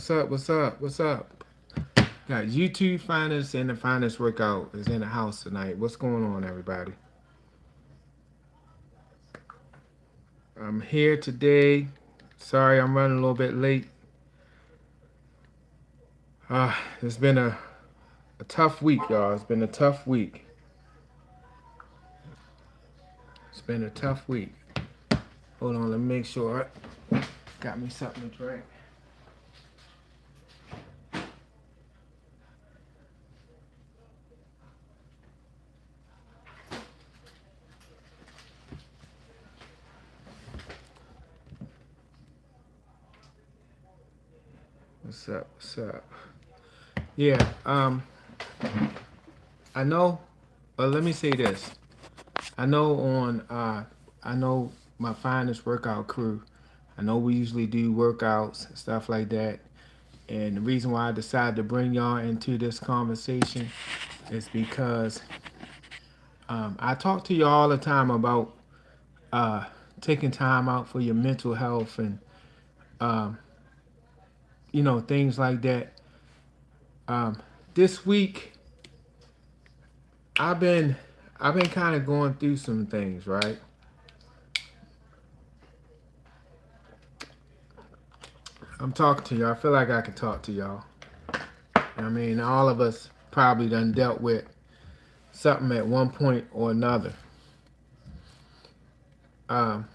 What's up? What's up? What's up? Got YouTube finest and the finest workout is in the house tonight. What's going on, everybody? I'm here today. Sorry, I'm running a little bit late. It's been a tough week, y'all. It's been a tough week. It's been a tough week. Hold on, let me make sure I got me something to drink. What's up? What's up? Yeah, I know, but let me say this. I know I know my finest workout crew. I know we usually do workouts and stuff like that. And the reason why I decided to bring y'all into this conversation is because I talk to y'all all the time about uh, taking time out for your mental health and um, things like that. Um, this week I've been I've been kind of going through some things, right? I'm talking to y'all. I feel like I can talk to y'all. I mean, all of us probably done dealt with something at one point or another. Um,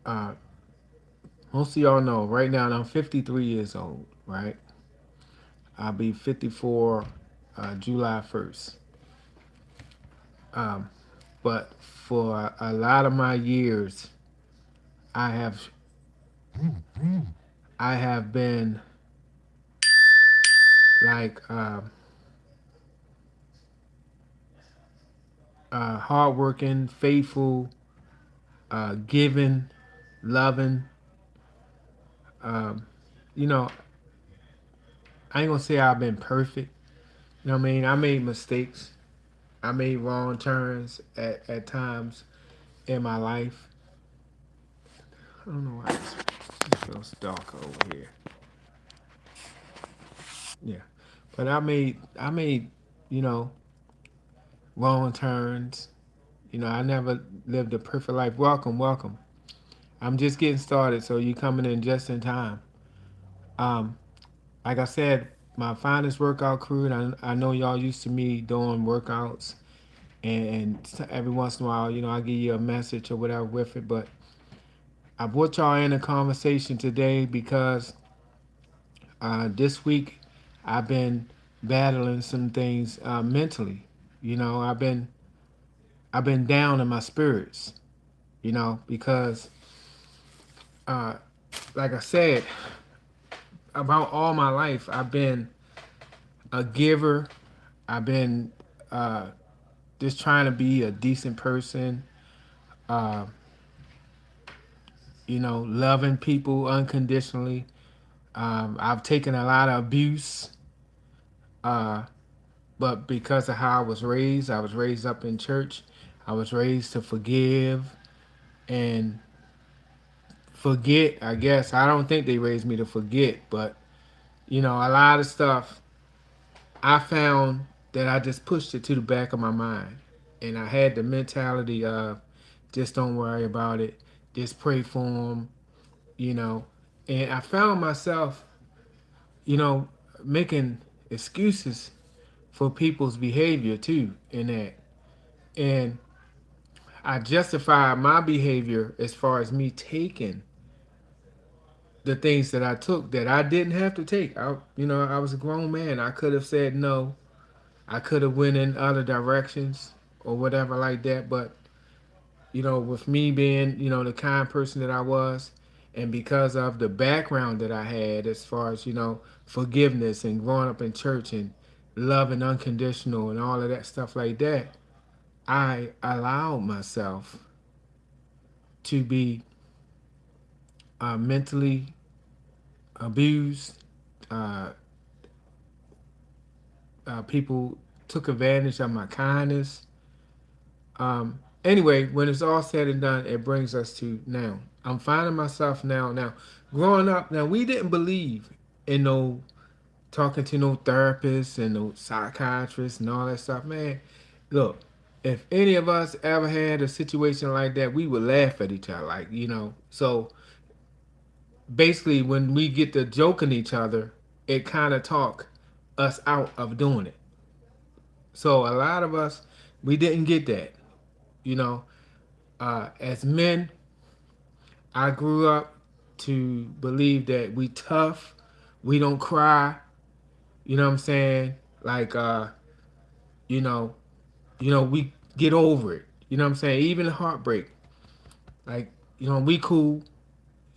uh, Most of y'all know right now I'm 53 years old, right? I'll be 54 July 1st. Um, but for a lot of my years, I have I have been like hardworking, faithful, giving, loving. Um, you know, I ain't gonna say I've been perfect. You know what I mean? I made mistakes. I made wrong turns at times in my life. I don't know why it feels dark over here. Yeah, but I made you know wrong turns. I never lived a perfect life. Welcome, welcome. I'm just getting started, so you coming in just in time. Um, like I said, my finest workout crew, and I know y'all used to me doing workouts, and every once in a while, I give you a message or whatever with it. But I brought y'all in a conversation today because this week I've been battling some things mentally. I've been down in my spirits. Because uh, like I said, about all my life I've been a giver. I've been uh, just trying to be a decent person. Uh, loving people unconditionally. I've taken a lot of abuse, uh, but because of how I was raised up in church. I was raised to forgive and forget. I guess I don't think they raised me to forget, but a lot of stuff I found that I just pushed it to the back of my mind, and I had the mentality of just don't worry about it, just pray for them, you know. And I found myself, you know, making excuses for people's behavior too in that. And I justify my behavior as far as me taking the things that I took that I didn't have to take. I was a grown man. I could have said no. I could have went in other directions or whatever like that. But with me being the kind person that I was, and because of the background that I had as far as forgiveness and growing up in church and love and unconditional and all of that stuff like that, I allowed myself to be mentally abused. Uh, People took advantage of my kindness. Anyway, when it's all said and done, it brings us to now. I'm finding myself now. Now, growing up, now we didn't believe in no talking to no therapists and no psychiatrists and all that stuff, man. Look, if any of us ever had a situation like that, we would laugh at each other, like So basically, when we get to joking each other, it kind of talk us out of doing it. So a lot of us, we didn't get that. You know, as men, I grew up to believe that we tough, we don't cry. You know what I'm saying? Like, you know, we get over it. You know what I'm saying? Even heartbreak, like, we cool.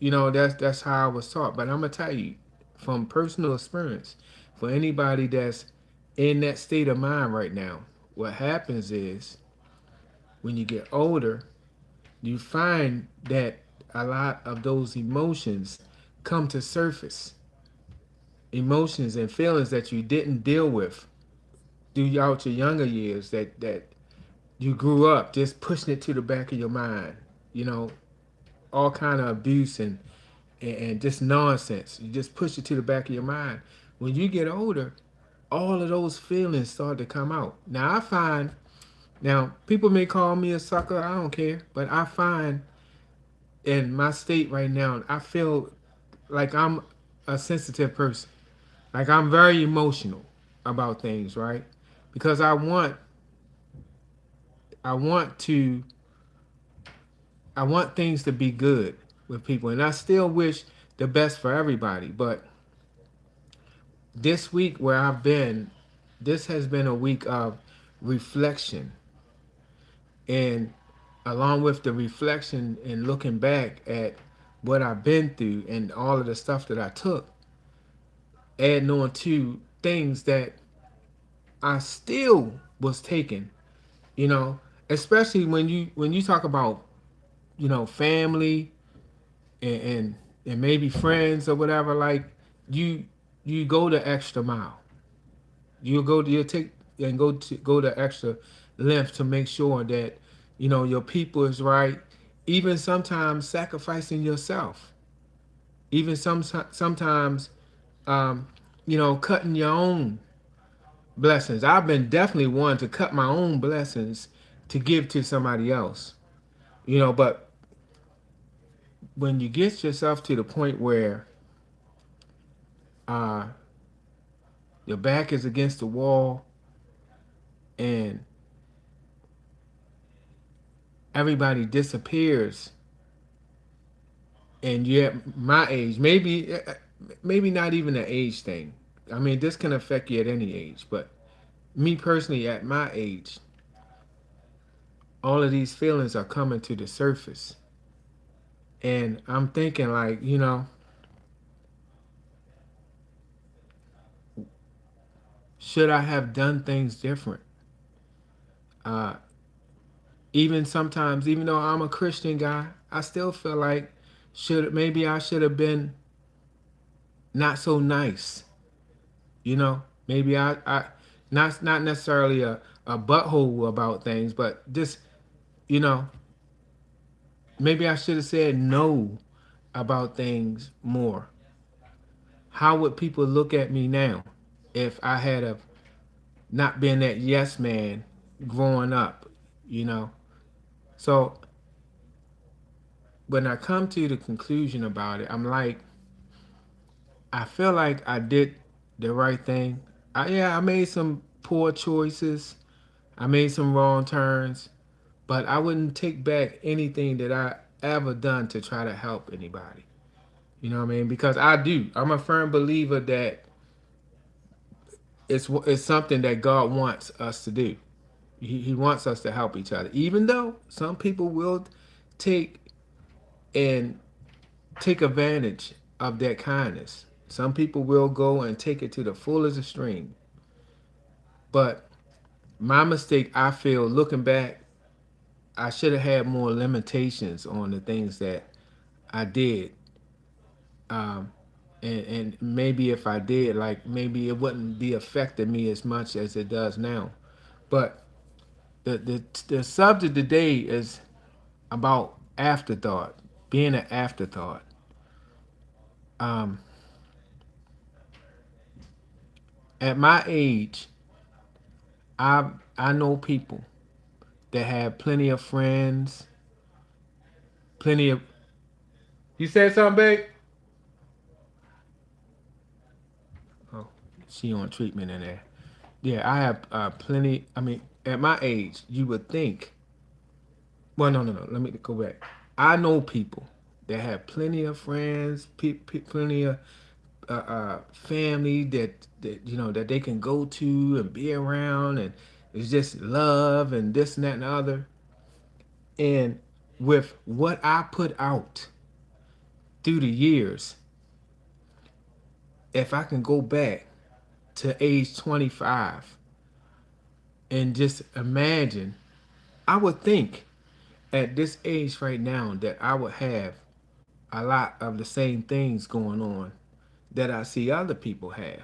That's how I was taught. But I'm gonna tell you, from personal experience, for anybody that's in that state of mind right now, what happens is when you get older, you find that a lot of those emotions come to surface. Emotions and feelings that you didn't deal with throughout your younger years that you grew up just pushing it to the back of your mind. You know, all kind of abuse and just nonsense. You just push it to the back of your mind. When you get older, all of those feelings start to come out. Now I find now people may call me a sucker. I don't care, but I find in my state right now, I feel like I'm a sensitive person. Like I'm very emotional about things, right? Because I want I want things to be good with people, and I still wish the best for everybody. But this week where I've been, this has been a week of reflection, and along with the reflection and looking back at what I've been through and all of the stuff that I took, adding on to things that I still was taking, you know, especially when you talk about, family and and maybe friends or whatever, like you you go the extra mile. You'll take and go the extra length to make sure that your people is right, even sometimes sacrificing yourself, even sometimes cutting your own blessings. I've been definitely one to cut my own blessings to give to somebody else. But when you get yourself to the point where uh, your back is against the wall and everybody disappears, and you're at my age, maybe not even an age thing. I mean, this can affect you at any age, but me personally, at my age, all of these feelings are coming to the surface, and I'm thinking like, should I have done things different? Uh, Even sometimes, even though I'm a Christian guy, I still feel like I should have been not so nice. Maybe I not necessarily a butthole about things, but just you know maybe I should have said no about things more. How would people look at me now if I had have not been that yes man growing up? You know, so when I come to the conclusion about it, I'm like, I feel like I did the right thing. I made some poor choices. I made some wrong turns, but I wouldn't take back anything that I ever done to try to help anybody. You know what I mean? Because I do. I'm a firm believer that it's something that God wants us to do. He wants us to help each other, even though some people will take and take advantage of that kindness. Some people will go and take it to the fullest extreme. But my mistake, I feel, looking back, I should have had more limitations on the things that I did. Um, and maybe if I did, like maybe it wouldn't be affecting me as much as it does now. But the subject today is about afterthought, being an afterthought. Um, at my age, I know people that have plenty of friends, plenty of. You said something, babe? Oh, she on treatment in there. Yeah, I have plenty. I mean, at my age, you would think. Well, no, no, no. Let me go back. I know people that have plenty of friends, plenty of family that that they can go to and be around, and it's just love and this and that and the other. And with what I put out through the years, if I can go back to age 25 and just imagine, I would think at this age right now that I would have a lot of the same things going on that I see other people have.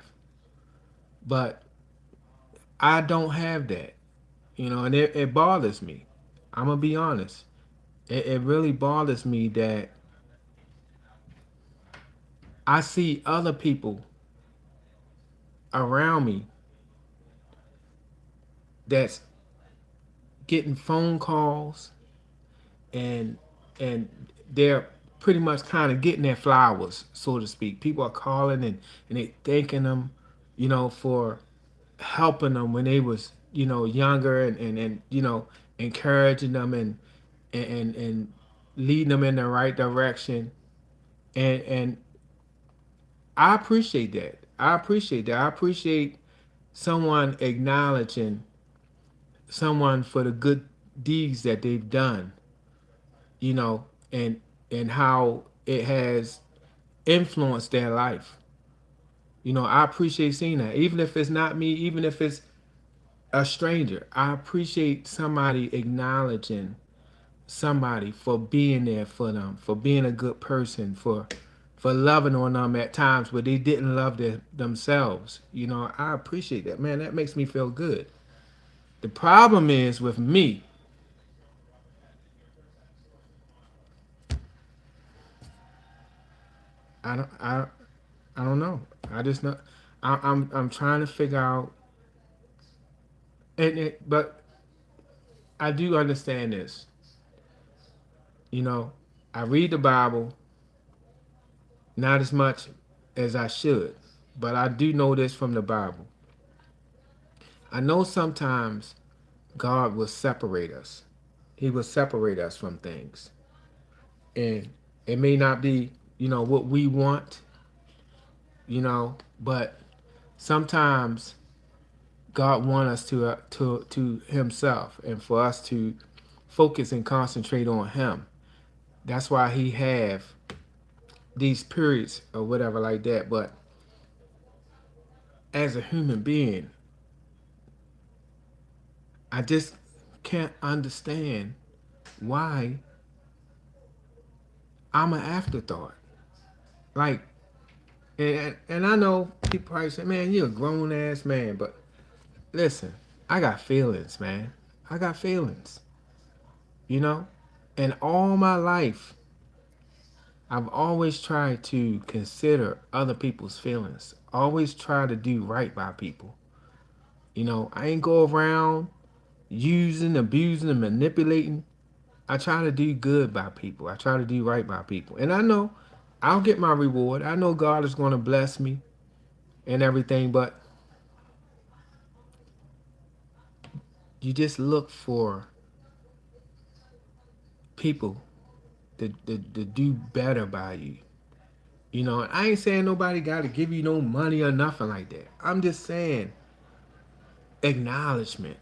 But I don't have that, and it bothers me. I'm gonna be honest. It really bothers me that I see other people around me that's getting phone calls and and they're pretty much kind of getting their flowers, so to speak. People are calling and they thanking them, for helping them when they was, younger and encouraging them and leading them in the right direction. And I appreciate that. I appreciate that. I appreciate someone acknowledging someone for the good deeds that they've done, you know, and and how it has influenced their life. I appreciate seeing that. Even if it's not me, even if it's a stranger, I appreciate somebody acknowledging somebody for being there for them, for being a good person, for loving on them at times where they didn't love themselves. I appreciate that. Man, that makes me feel good. The problem is with me, I don't I I don't know. I just not I'm trying to figure out but I do understand this. You know, I read the Bible not as much as I should, but I do know this from the Bible. I know sometimes God will separate us. He will separate us from things. And it may not be, what we want, but sometimes God wants us to himself and for us to focus and concentrate on him. That's why he have these periods or whatever like that. But as a human being, I just can't understand why I'm an afterthought. Like, and I know people probably say, "Man, you're a grown ass man," but listen, I got feelings, man. I got feelings, you know. And all my life, I've always tried to consider other people's feelings. Always try to do right by people. I ain't go around using, abusing, and manipulating. I try to do good by people. I try to do right by people. And I know I'll get my reward. I know God is going to bless me and everything, but you just look for people to do better by you. I ain't saying nobody got to give you no money or nothing like that. I'm just saying acknowledgement.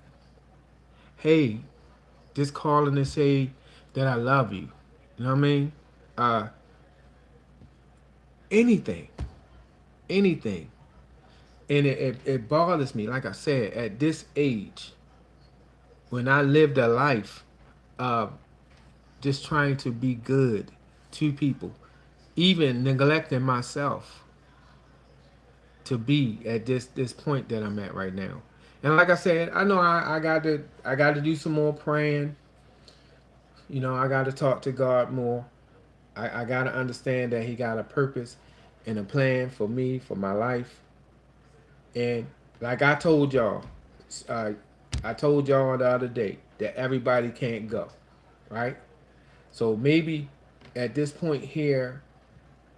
Hey, just calling to say that I love you. You know what I mean? Uh, anything, anything. And it bothers me, like I said, at this age, when I lived a life of just trying to be good to people, even neglecting myself to be at this point that I'm at right now. And like I said, I know I got to do some more praying. I got to talk to God more. I got to understand that He got a purpose and a plan for me, for my life. And like I told y'all, uh, I told y'all the other day that everybody can't go, right? So maybe at this point here,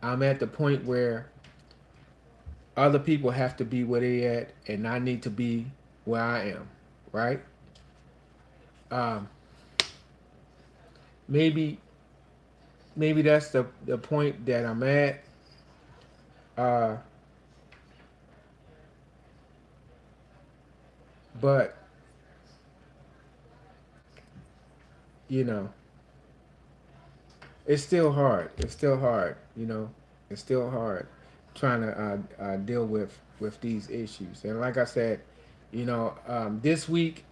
I'm at the point where other people have to be where they at, and I need to be where I am, right? Um, maybe maybe that's the point that I'm at. Uh, but you know, it's still hard. It's still hard. It's still hard trying to deal with these issues. And like I said, this week,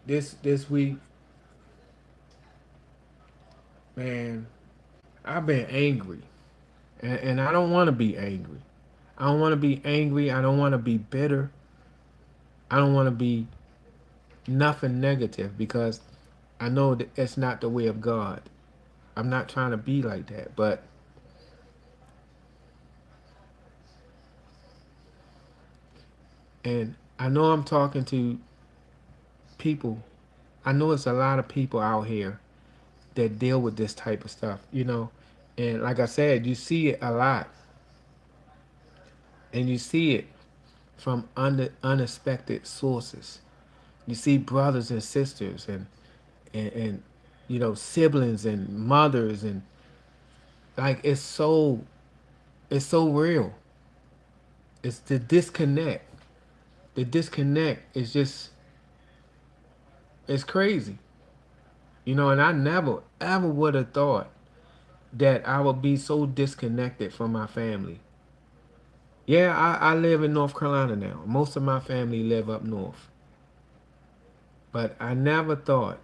this week, man, I've been angry, and I don't want to be angry. I don't want to be angry. I don't want to be bitter. I don't want to be nothing negative because I know that it's not the way of God. I'm not trying to be like that, but and I know I'm talking to people. I know it's a lot of people out here that deal with this type of stuff. And like I said, you see it a lot, and you see it from unexpected sources. You see brothers and sisters and siblings and mothers, and like it's so real. It's the disconnect. The disconnect is just it's crazy. And I never ever would have thought that I would be so disconnected from my family. Yeah, I live in North Carolina now. Most of my family live up north. But I never thought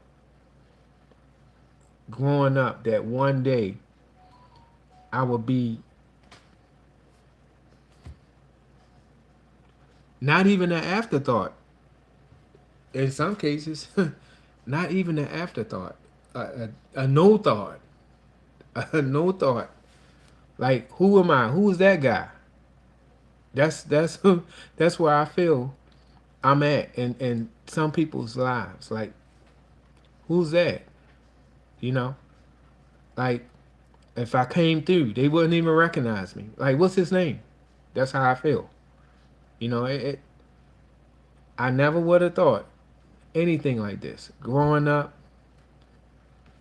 growing up that one day I would be not even an afterthought. In some cases, not even an afterthought. A no thought. A no thought. Like, who am I? Who's that guy? That's that's where I feel I'm at in some people's lives. Like, who's that? You know? Like, if I came through, they wouldn't even recognize me. Like, what's his name? That's how I feel. I never would have thought anything like this. Growing up,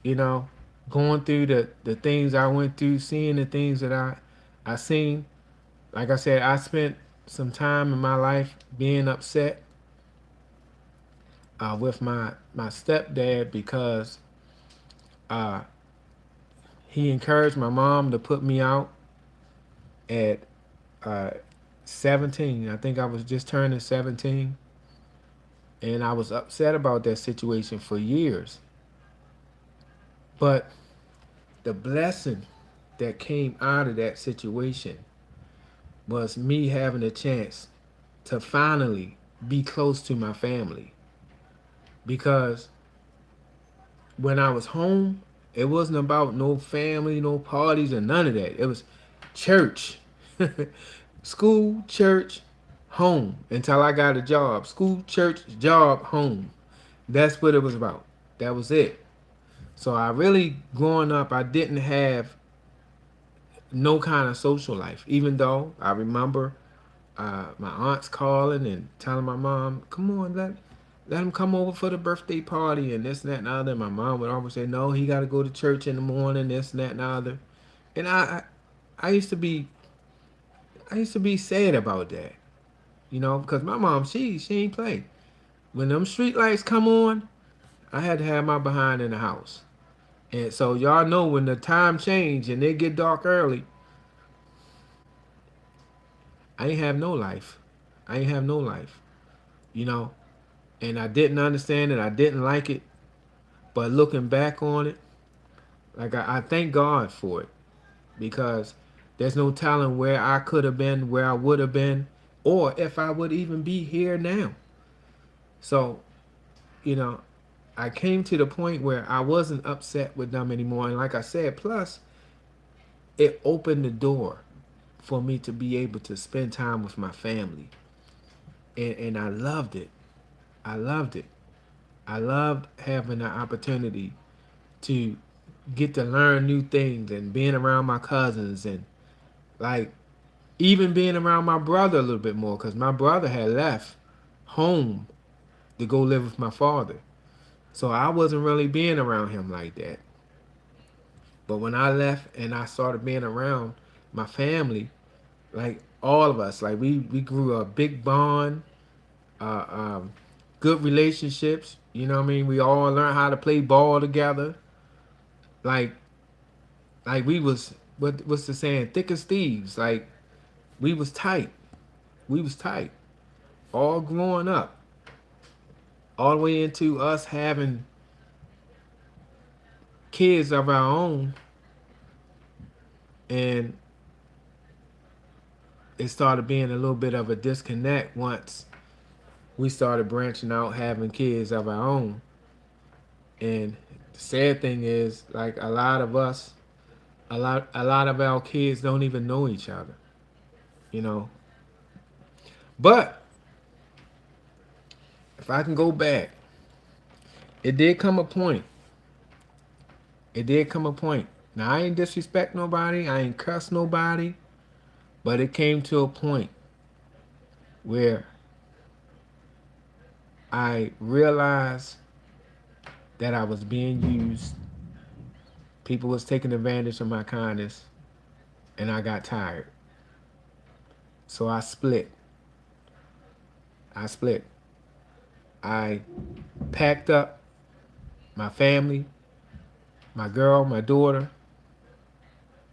you know, going through the things I went through, seeing the things that I seen. Like I said, I spent some time in my life being upset with my stepdad because uh, he encouraged my mom to put me out at uh, 17. I think I was just turning 17, and I was upset about that situation for years. But the blessing that came out of that situation was me having a chance to finally be close to my family. Because when I was home, it wasn't about no family, no parties, and none of that. It was church, school, church, home until I got a job. School, church, job, home. That's what it was about. That was it. So I really, growing up, I didn't have no kind of social life. Even though I remember my aunts calling and telling my mom, "Come on, let him come over for the birthday party and this and that and other." And my mom would always say, "No, he got to go to church in the morning, this and that and other." And I used to be, I used to be sad about that, because my mom, she ain't play. When them street lights come on, I had to have my behind in the house. And so y'all know when the time change and it get dark early, I ain't have no life. I ain't have no life, you know. And I didn't understand it. I didn't like it. But looking back on it, like I thank God for it because there's no telling where I could have been, where I would have been, or if I would even be here now. So, you know, I came to the point where I wasn't upset with them anymore. And like I said, plus it opened the door for me to be able to spend time with my family. And I loved it. I loved it. I loved having the opportunity to get to learn new things and being around my cousins and like even being around my brother a little bit more because my brother had left home to go live with my father. So I wasn't really being around him like that. But when I left and I started being around my family, like all of us, like we grew a big bond, uh, um, good relationships. You know what I mean? We all learned how to play ball together. Like we was what's the saying? Thick as thieves. Like we was tight. We was tight. All growing up, all the way into us having kids of our own, and it started being a little bit of a disconnect once we started branching out having kids of our own. And the sad thing is, like a lot of us, a lot of our kids don't even know each other, you know. But if I can go back, it did come a point. It did come a point. Now I ain't disrespect nobody, I ain't cuss nobody, but it came to a point where I realized that I was being used. People was taking advantage of my kindness, and I got tired. So I split. I split. I packed up my family, my girl, my daughter.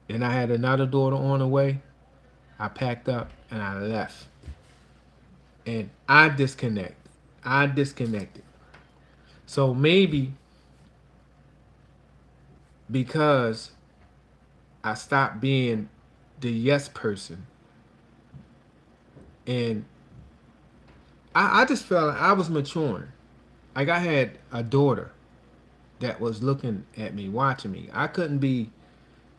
Then I had another daughter on the way. I packed up and I left. And I disconnected. I disconnected. So maybe because I stopped being the yes person and I just felt like I was maturing. Like I had a daughter that was looking at me, watching me. I couldn't be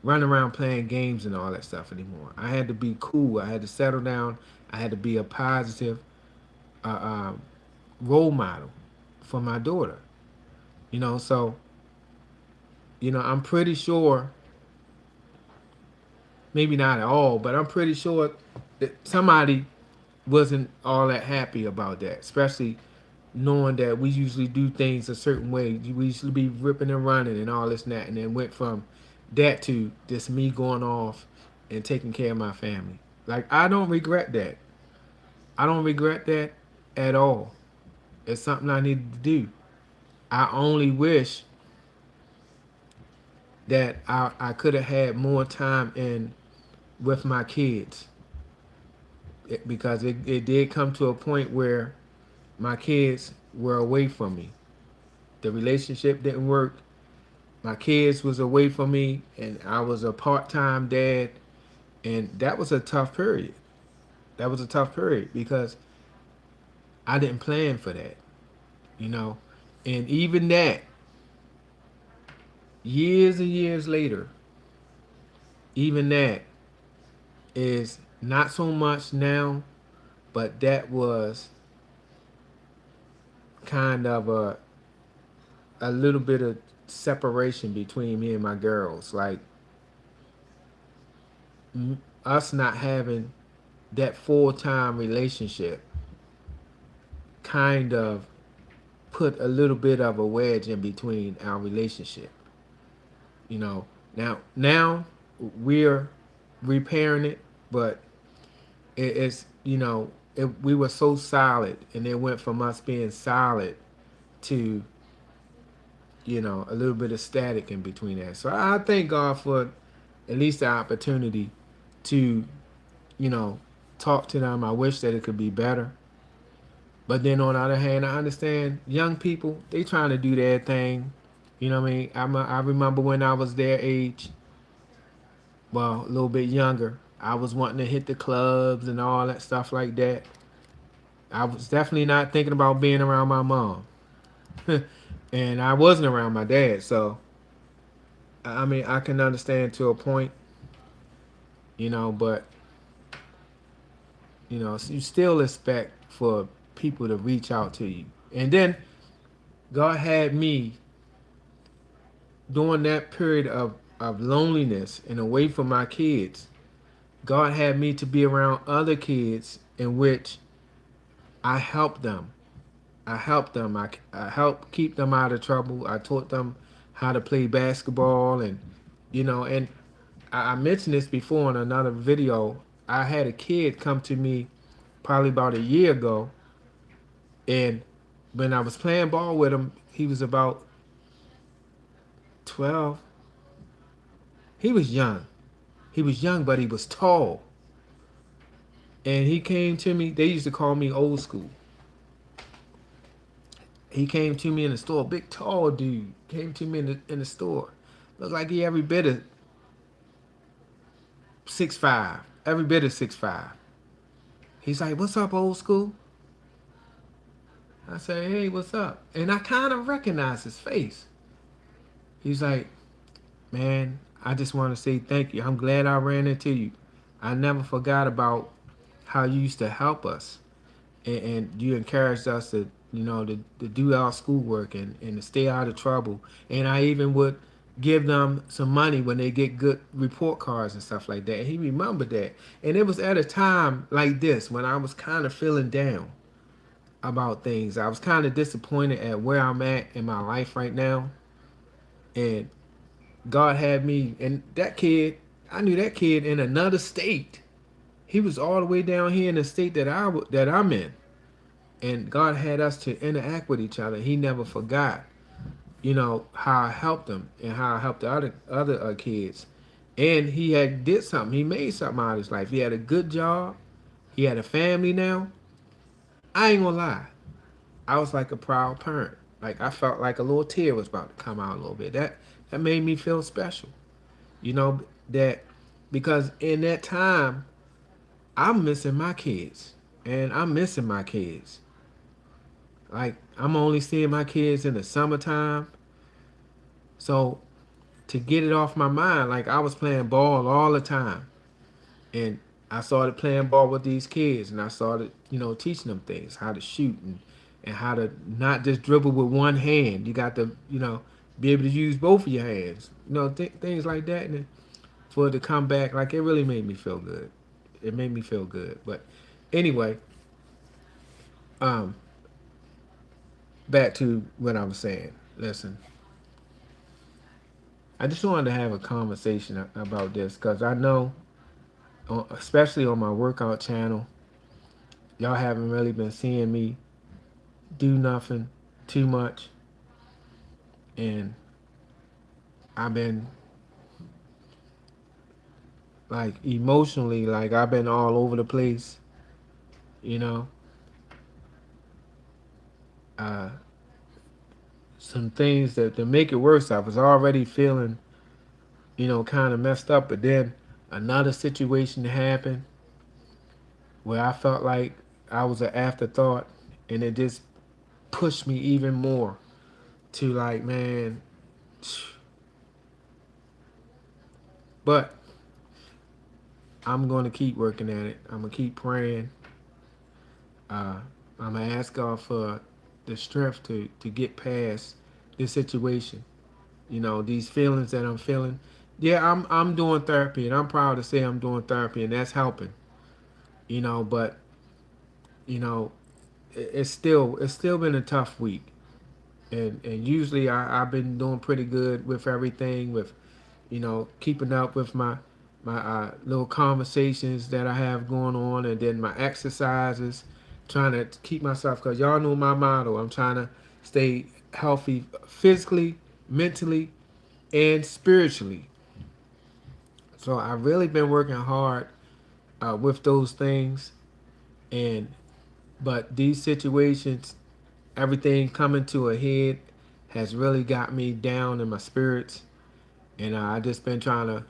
running around playing games and all that stuff anymore. I had to be cool. I had to settle down. I had to be a positive uh, um, role model for my daughter. So I'm pretty sure, maybe not at all, but I'm pretty sure that somebody wasn't all that happy about that, especially knowing that we usually do things a certain way. We usually be ripping and running and all this and that, and then went from that to just me going off and taking care of my family. Like I don't regret that. I don't regret that at all. It's something I needed to do. I only wish that I could have had more time in with my kids because it did come to a point where my kids were away from me. The relationship didn't work. My kids was away from me and I was a part-time dad, and that was a tough period. That was a tough period because I didn't plan for that, you know. And even that, years and years later, even that is not so much now, but that was kind of a little bit of separation between me and my girls. Like us not having that full-time relationship kind of put a little bit of a wedge in between our relationship. You know, now we're repairing it, but it's we were so solid, and it went from us being solid to a little bit of static in between that. So I thank God for at least the opportunity to you know talk to them. I wish that it could be better. But then on the other hand, I understand young people, they trying to do their thing. You know what I mean? I remember when I was their age, well, a little bit younger, I was wanting to hit the clubs and all that stuff like that. I was definitely not thinking about being around my mom. And I wasn't around my dad. So, I mean, I can understand to a point. But you still expect for people to reach out to you. And then God had me during that period of loneliness and away from my kids. God had me to be around other kids in which I helped them. I helped keep them out of trouble. I taught them how to play basketball, and I mentioned this before in another video. I had a kid come to me probably about a year ago, and when I was playing ball with him, he was about 12. He was young. He was young, but he was tall. And he came to me. They used to call me old school. He came to me in the store, big tall dude. Came to me in the store. Looked like he every bit of 6'5". Every bit of 6'5". He's like, "What's up, old school?" I say, "Hey, what's up?" And I kind of recognize his face. He's like, "Man, I just want to say thank you. I'm glad I ran into you. I never forgot about how you used to help us, and you encouraged us to do our schoolwork and to stay out of trouble. And I even would give them some money when they get good report cards and stuff like that." And he remembered that. And it was at a time like this when I was kind of feeling down about things. I was kind of disappointed at where I'm at in my life right now. And God had me, and that kid, I knew that kid in another state. He was all the way down here in the state that I'm in. And God had us to interact with each other. He never forgot, how I helped him and how I helped the other kids. And he had did something. He made something out of his life. He had a good job. He had a family now. I ain't gonna lie. I was like a proud parent. Like I felt like a little tear was about to come out a little bit. That made me feel special. You know that because in that time I'm missing my kids, and I'm missing my kids. Like I'm only seeing my kids in the summertime. So to get it off my mind, like I was playing ball all the time, and I started playing ball with these kids, and I started, teaching them things, how to shoot and how to not just dribble with one hand. You got to, be able to use both of your hands, things like that. And for it to come back, like it really made me feel good. It made me feel good. But anyway, um, back to what I was saying. Listen, I just wanted to have a conversation about this because I know, especially on my workout channel, y'all haven't really been seeing me do nothing too much, and I've been like emotionally, like I've been all over the place, you know. Uh, some things that to make it worse, I was already feeling, kind of messed up, but then another situation happened where I felt like I was an afterthought, and it just pushed me even more to like, man. But I'm gonna keep working at it. I'm gonna keep praying. Uh, I'm gonna ask God for the strength to get past this situation. These feelings that I'm feeling. Yeah, I'm doing therapy, and I'm proud to say I'm doing therapy, and that's helping. But you know, it's still been a tough week, and usually I've been doing pretty good with everything, with keeping up with my little conversations that I have going on, and then my exercises, trying to keep myself, because y'all know my motto. I'm trying to stay healthy physically, mentally, and spiritually. So I've really been working hard with those things, and but these situations, everything coming to a head, has really got me down in my spirits, and I just been trying to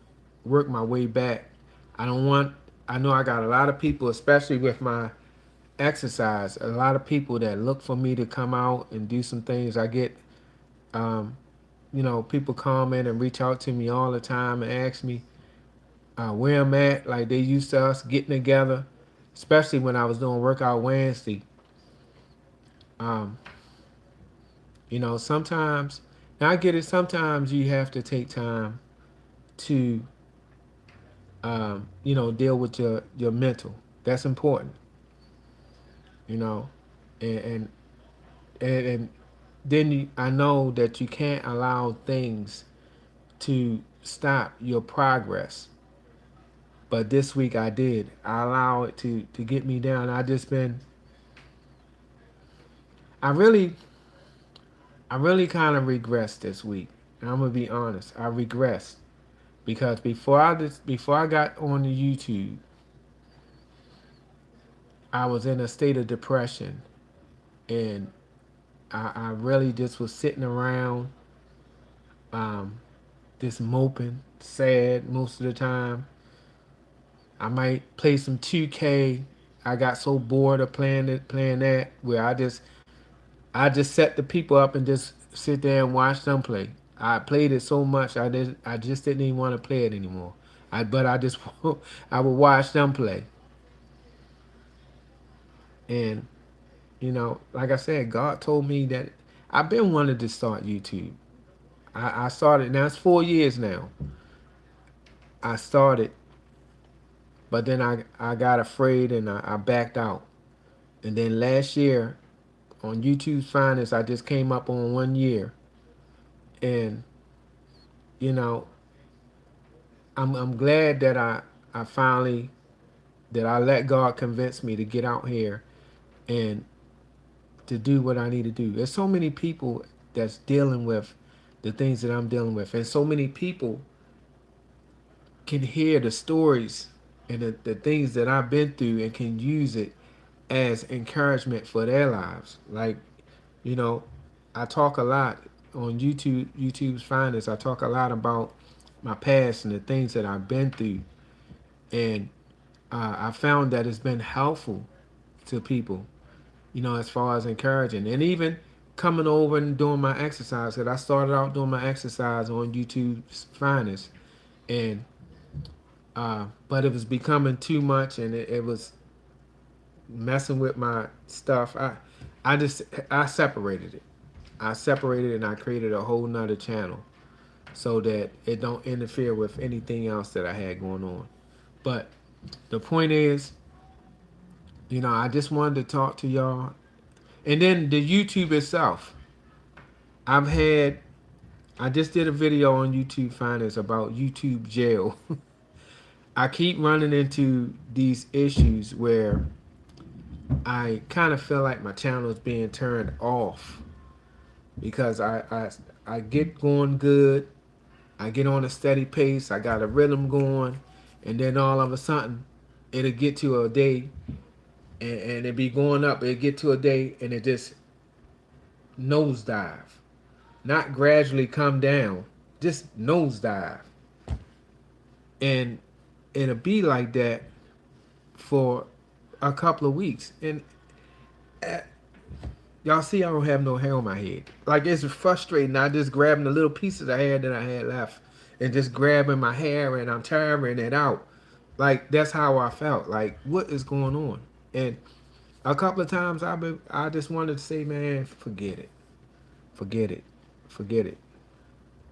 work my way back. I don't want. I know I got a lot of people, especially with my exercise. A lot of people that look for me to come out and do some things. I get, people comment and reach out to me all the time and ask me, where I'm at. Like they used to us getting together, especially when I was doing Workout Wednesday. Um, sometimes, now I get it. Sometimes you have to take time to, deal with your mental. That's important, you know, and and and then I know that you can't allow things to stop your progress. But this week I did. I allow it to get me down. I really I really kind of regressed this week. And I'm gonna be honest. I regressed because before I got on the YouTube, I was in a state of depression, and I really just was sitting around, um, just moping, sad most of the time. I might play some 2K. I got so bored of playing that, where I just set the people up and just sit there and watch them play. I played it so much I just didn't even want to play it anymore. But I just I would watch them play. And like I said, God told me that I've been wanting to start YouTube. I started, now it's 4 years now. I started, but then I got afraid and I backed out. And then last year on YouTube's finest, I just came up on 1 year. And you know, I'm glad that I finally that I let God convince me to get out here and to do what I need to do. There's so many people that's dealing with the things that I'm dealing with, and so many people can hear the stories and the things that I've been through and can use it as encouragement for their lives. Like, you know, I talk a lot on YouTube's finest. I talk a lot about my past and the things that I've been through, and I found that it's been helpful to people, as far as encouraging, and even coming over and doing my exercise. Cause I started out doing my exercise on YouTube's finest, and but it was becoming too much, and it was messing with my stuff. I separated it. I separated it and I created a whole nother channel so that it don't interfere with anything else that I had going on. But the point is, I just wanted to talk to y'all. And then the YouTube itself. I've had I just did a video on YouTube Finance about YouTube jail. I keep running into these issues where I kind of feel like my channel is being turned off because I get going good. I get on a steady pace. I got a rhythm going, and then all of a sudden, it'll get to a day, and it be going up. It get to a day, and it just nosedive, not gradually come down, just nosedive, and it'll be like that for a couple of weeks. And y'all see, I don't have no hair on my head. Like, it's frustrating. I just grabbing the little pieces of hair that I had left, and just grabbing my hair, and I'm tearing it out. Like, that's how I felt. Like, what is going on? And a couple of times I just wanted to say, man, forget it, forget it, forget it.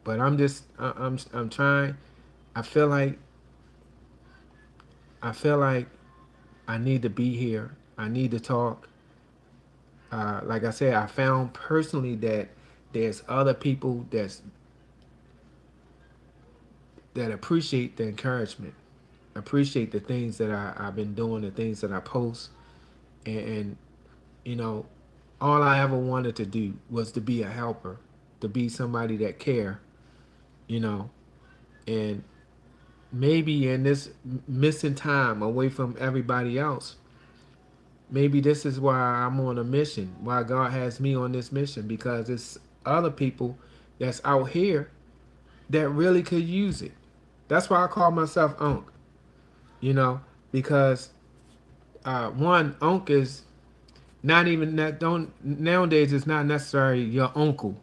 But I'm trying. I feel like I feel like I need to be here. I need to talk. Like I said, I found personally that there's other people that appreciate the encouragement, appreciate the things that I've been doing, the things that I post, and you know, all I ever wanted to do was to be a helper, to be somebody that care, you know, and maybe in this missing time away from everybody else, maybe this is why I'm on a mission, why God has me on this mission, because it's other people that's out here that really could use it. That's why I call myself Unc, you know, because one, Unc is not even that, don't, nowadays it's not necessarily your uncle.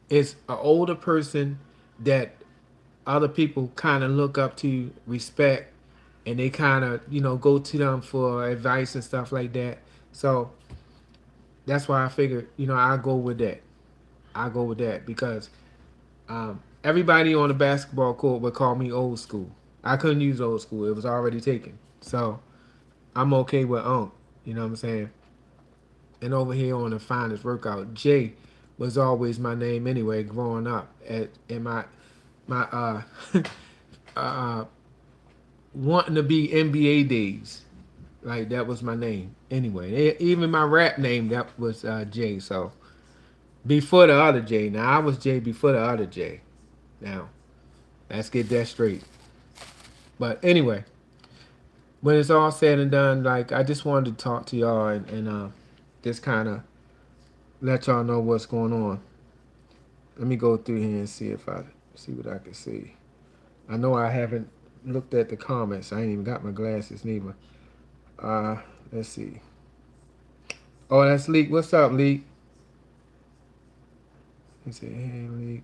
It's an older person that other people kind of look up to, respect, and they kind of go to them for advice and stuff like that. So that's why I figured I go with that. I go with that because everybody on the basketball court would call me old school. I couldn't use old school; it was already taken. So I'm okay with Unk. You know what I'm saying? And over here on the finest workout, Jay was always my name anyway. Growing up, at in my uh wanting to be NBA days, like that was my name anyway. Even my rap name that was Jay. So before the other Jay. Now I was Jay before the other Jay. Now let's get that straight. But anyway, when it's all said and done, like I just wanted to talk to y'all and just kind of let y'all know what's going on. Let me go through here and see if I see what I can see. I know I haven't looked at the comments. I ain't even got my glasses neither. Uh, let's see. Oh, that's Leak. What's up, Leak? He said, "Hey, Leak,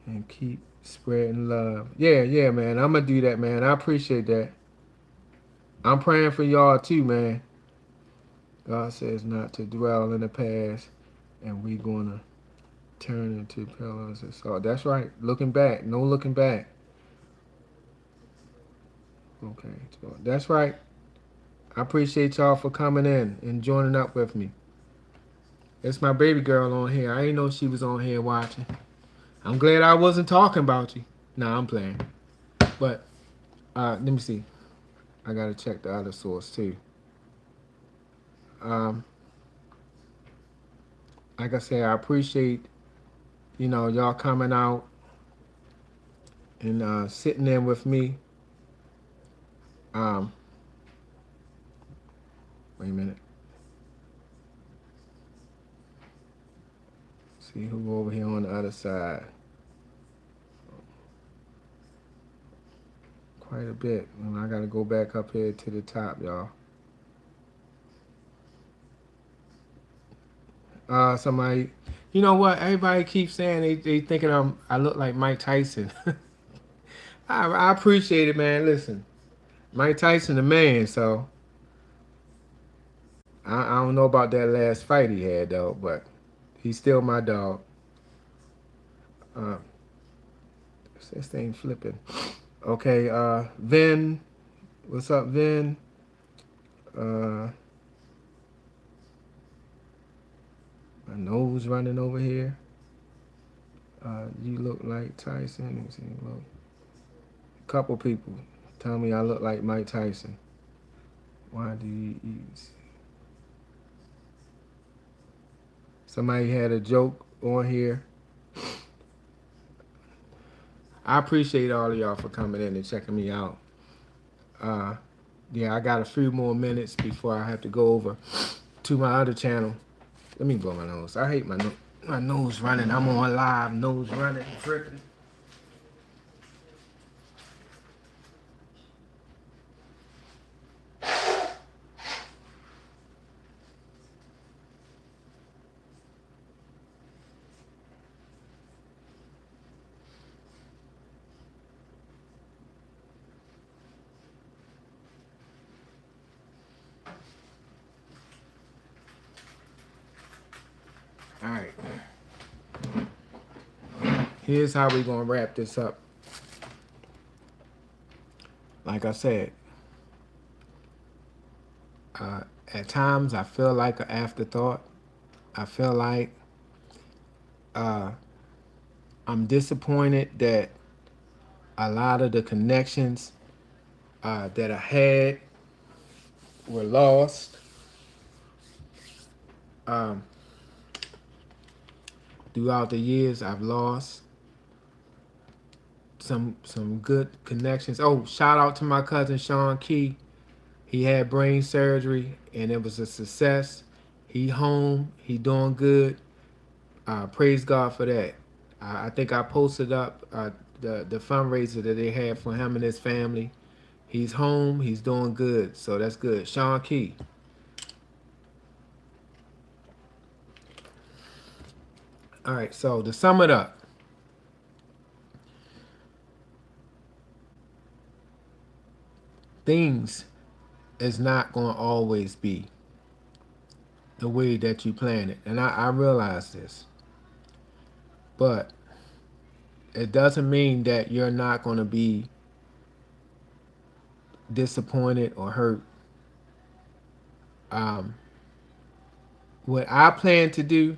and keep spreading love." Yeah, yeah, man. I'm gonna do that, man. I appreciate that. I'm praying for y'all too, man. God says not to dwell in the past, and we gonna turn into pillars and so. That's right. Looking back, no looking back. Okay, so that's right. I appreciate y'all for coming in and joining up with me. It's my baby girl on here. I didn't know she was on here watching. I'm glad I wasn't talking about you. Nah, I'm playing. But let me see. I gotta check the other source too. Um, like I said, I appreciate y'all coming out and sitting in with me. Um, wait a minute. See who over here on the other side. Quite a bit. And I gotta go back up here to the top, y'all. Somebody, you know what? Everybody keeps saying they thinking I look like Mike Tyson. I appreciate it, man. Listen, Mike Tyson, the man. So I don't know about that last fight he had though, but he's still my dog. Uh, this thing flipping. Okay, Vin, what's up, Vin? Uh, my nose running over here. You look like Tyson. Let me see. Look. A couple people tell me I look like Mike Tyson. Why do you eat? Somebody had a joke on here. I appreciate all of y'all for coming in and checking me out. Uh, yeah, I got a few more minutes before I have to go over to my other channel. Let me blow my nose. I hate my nose running. I'm on live, nose running, dripping. All right. Here's how we gonna wrap this up. Like I said, uh, at times I feel like an afterthought. I feel like uh, I'm disappointed that a lot of the connections that I had were lost. Um, Throughout the years, I've lost some good connections. Oh, shout out to my cousin Sean Key. He had brain surgery and it was a success. He home. He doing good. Praise God for that. I think I posted up the fundraiser that they had for him and his family. He's home. He's doing good. So that's good. Sean Key. All right. So to sum it up, things is not going to always be the way that you plan it. And I realize this. But it doesn't mean that you're not going to be disappointed or hurt. Um, what I plan to do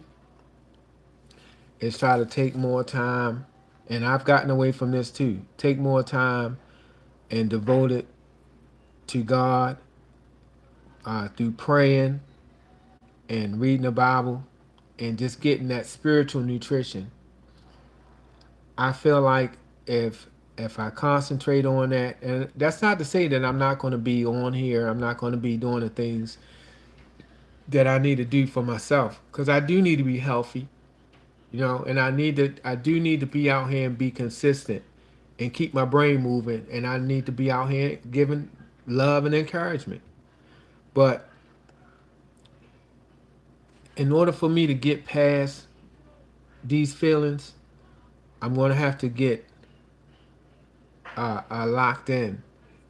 is try to take more time, and I've gotten away from this too. Take more time and devote it to God through praying and reading the Bible and just getting that spiritual nutrition. I feel like if if I concentrate on that, and that's not to say that I'm not going to be on here, I'm not going to be doing the things that I need to do for myself, because I do need to be healthy, and I do need to be out here and be consistent and keep my brain moving, and I need to be out here giving love and encouragement. But in order for me to get past these feelings, I'm going to have to get locked in,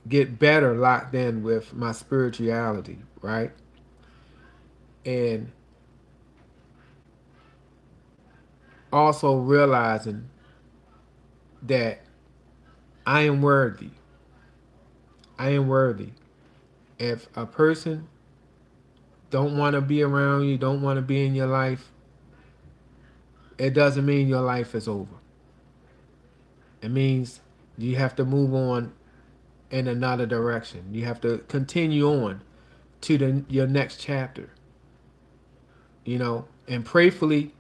get better locked in with my spirituality, right? And also realizing that I am worthy. I am worthy. If a person don't want to be around you, don't want to be in your life, it doesn't mean your life is over. It means you have to move on in another direction. You have to continue on to your next chapter, and prayerfully,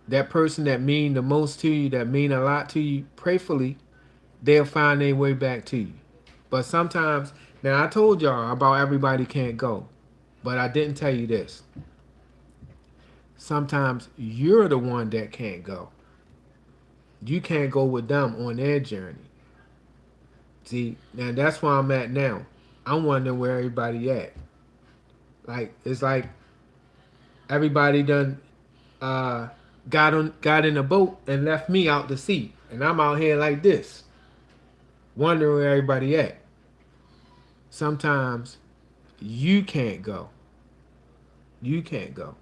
that person that mean the most to you, that mean a lot to you, prayerfully, they'll find their way back to you. But sometimes, now I told y'all about everybody can't go, but I didn't tell you this. Sometimes you're the one that can't go. You can't go with them on their journey. See, now that's where I'm at now. I'm wondering where everybody at. Like, it's like everybody done uh got in a boat and left me out to sea. And I'm out here like this, wondering where everybody at. Sometimes you can't go. You can't go.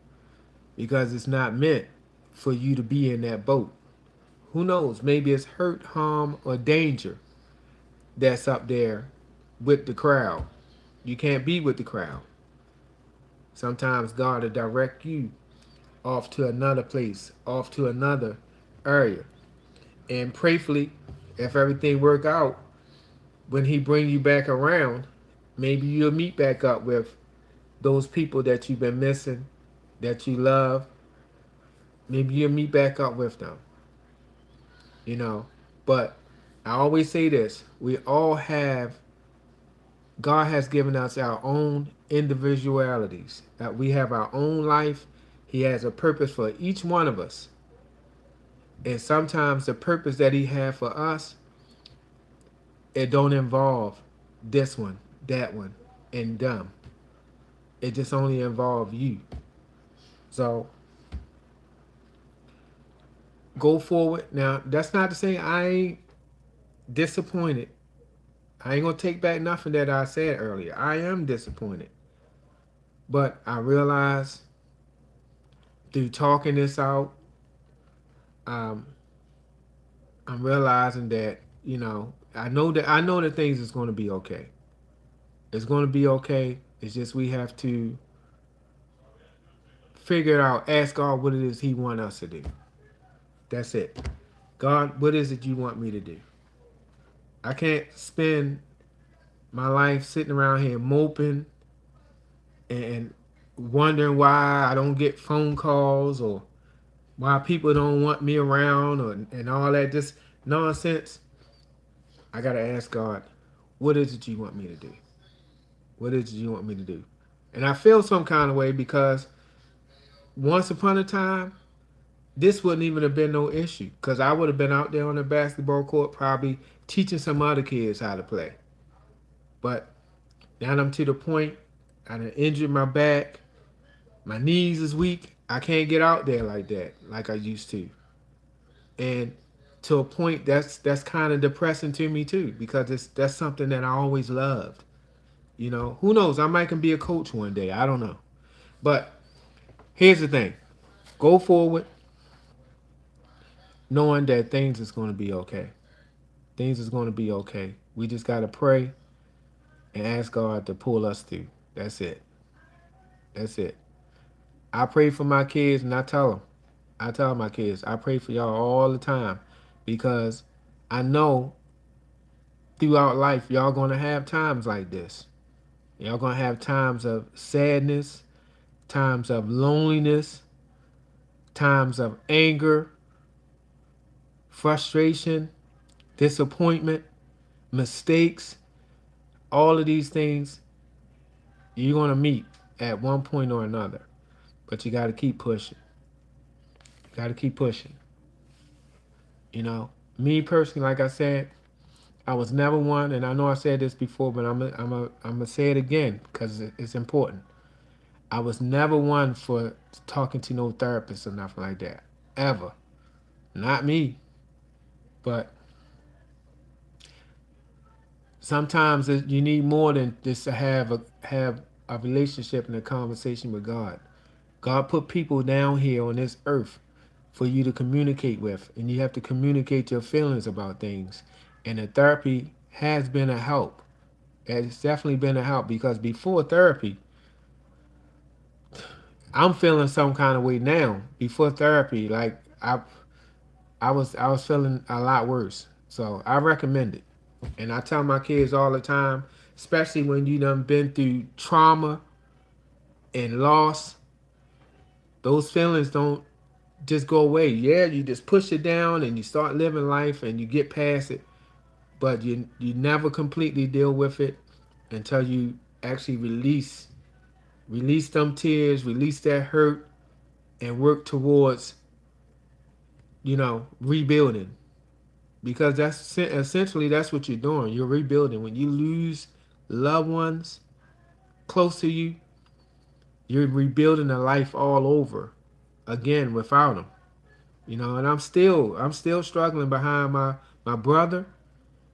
Because it's not meant for you to be in that boat. Who knows? Maybe it's hurt, harm, or danger that's up there with the crowd. You can't be with the crowd. Sometimes God will direct you off to another place, off to another area. And prayfully, if everything work out, when he bring you back around, maybe you'll meet back up with those people that you've been missing, that you love. Maybe you'll meet back up with them. you know. But I always say this: we all have. God has given us our own individualities. That we have our own life. He has a purpose for each one of us, and sometimes the purpose that He has for us, it don't involve this one, that one, and them. It just only involves you. So go forward. Now, that's not to say I ain't disappointed. I ain't gonna take back nothing that I said earlier. I am disappointed. But I realize through talking this out, um, I'm realizing that, I know that things is gonna be okay. It's gonna be okay. It's just we have to figure it out, ask God what it is He want us to do. That's it. God, what is it you want me to do? I can't spend my life sitting around here moping and wondering why I don't get phone calls or why people don't want me around and all that just nonsense. I gotta ask God, what is it you want me to do? What is it you want me to do? And I feel some kind of way because once upon a time, this wouldn't even have been no issue because I would have been out there on the basketball court probably teaching some other kids how to play. But now I'm to the point, I done injured my back. My knees is weak. I can't get out there like that, like I used to. And to a point that's kind of depressing to me too, because that's something that I always loved. You know, who knows? I might can be a coach one day. I don't know. But here's the thing: go forward, knowing that things is going to be okay. Things is going to be okay. We just got to pray and ask God to pull us through. That's it. That's it. I pray for my kids and I tell my kids, I pray for y'all all the time because I know throughout life y'all gonna have times like this. Y'all gonna have times of sadness, times of loneliness, times of anger, frustration, disappointment, mistakes. All of these things you're gonna meet at one point or another. But you gotta keep pushing. You gotta keep pushing. You know, me personally, like I said, I was never one, and I know I said this before, but I'm gonna say it again because it's important. I was never one for talking to no therapist or nothing like that, ever. Not me, but sometimes you need more than just to have a relationship and a conversation with God. God put people down here on this earth for you to communicate with, and you have to communicate your feelings about things. And the therapy has been a help. It's definitely been a help because before therapy, I'm feeling some kind of way now. Before therapy, like I was feeling a lot worse. So I recommend it. And I tell my kids all the time, especially when you done been through trauma and loss, those feelings don't just go away. Yeah, you just push it down and you start living life and you get past it, but you never completely deal with it until you actually release them tears, release that hurt, and work towards rebuilding. Because that's essentially that's what you're doing. You're rebuilding. When you lose loved ones close to you, you're rebuilding a life all over again without them. And I'm still struggling behind my brother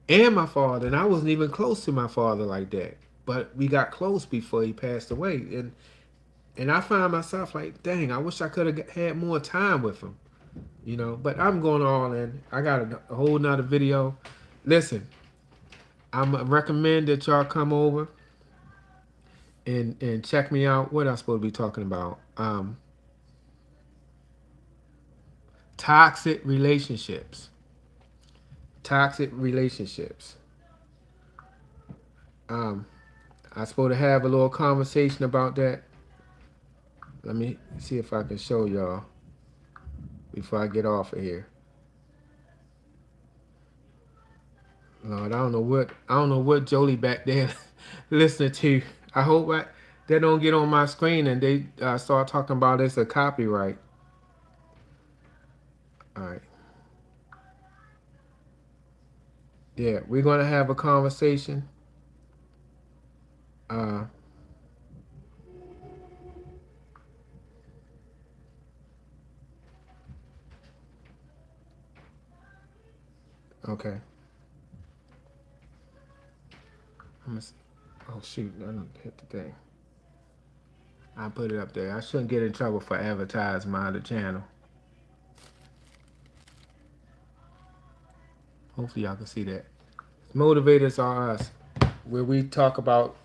and my father, and I wasn't even close to my father like that. But we got close before he passed away, and I find myself like, dang, I wish I could have had more time with him. But I'm going all in. I got a whole nother video. Listen, I'm recommend that y'all come over and check me out. What I'm supposed to be talking about? Toxic relationships. Toxic relationships. Um, I'm supposed to have a little conversation about that. Let me see if I can show y'all before I get off of here. Lord, I don't know what Jolie back there listening to. I hope they don't get on my screen and they start talking about it's a copyright. All right. Yeah, we're gonna have a conversation. Uh, okay. I'm gonna, oh shoot, I didn't hit the thing. I put it up there. I shouldn't get in trouble for advertising my other channel. Hopefully y'all can see that. Motivators are us, where we talk about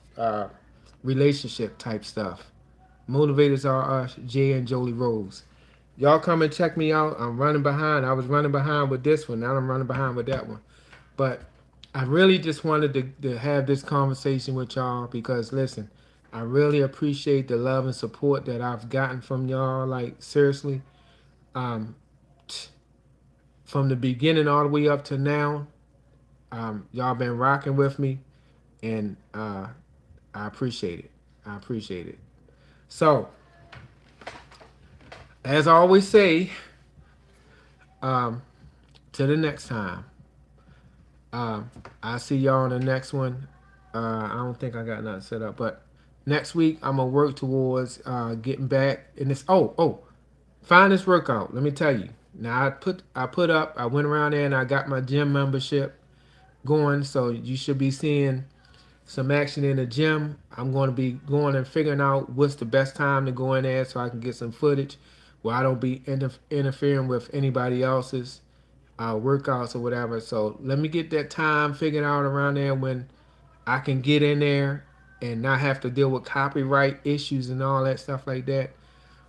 relationship type stuff. Motivators are us, Jay and Jolie Rose. Y'all come and check me out. I'm running behind. I was running behind with this one. Now I'm running behind with that one. But I really just wanted to have this conversation with y'all because, listen, I really appreciate the love and support that I've gotten from y'all. Like, seriously, um, from the beginning all the way up to now, y'all been rocking with me, and I appreciate it. I appreciate it. So, as I always say, um, till the next time. I'll see y'all on the next one. I don't think I got nothing set up, but next week I'm gonna work towards getting back in this. Find this workout. Let me tell you. Now I went around there and I got my gym membership going, so you should be seeing some action in the gym. I'm going to be going and figuring out what's the best time to go in there so I can get some footage where I don't be interfering with anybody else's workouts or whatever. So let me get that time figured out around there when I can get in there and not have to deal with copyright issues and all that stuff like that.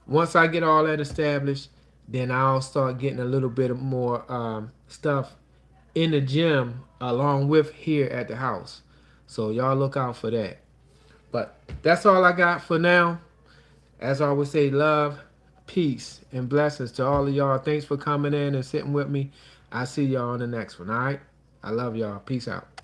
Once I get all that established, then I'll start getting a little bit more stuff in the gym along with here at the house. So y'all look out for that. But that's all I got for now. As I always say, love, peace, and blessings to all of y'all. Thanks for coming in and sitting with me. I see y'all on the next one. All right. I love y'all. Peace out.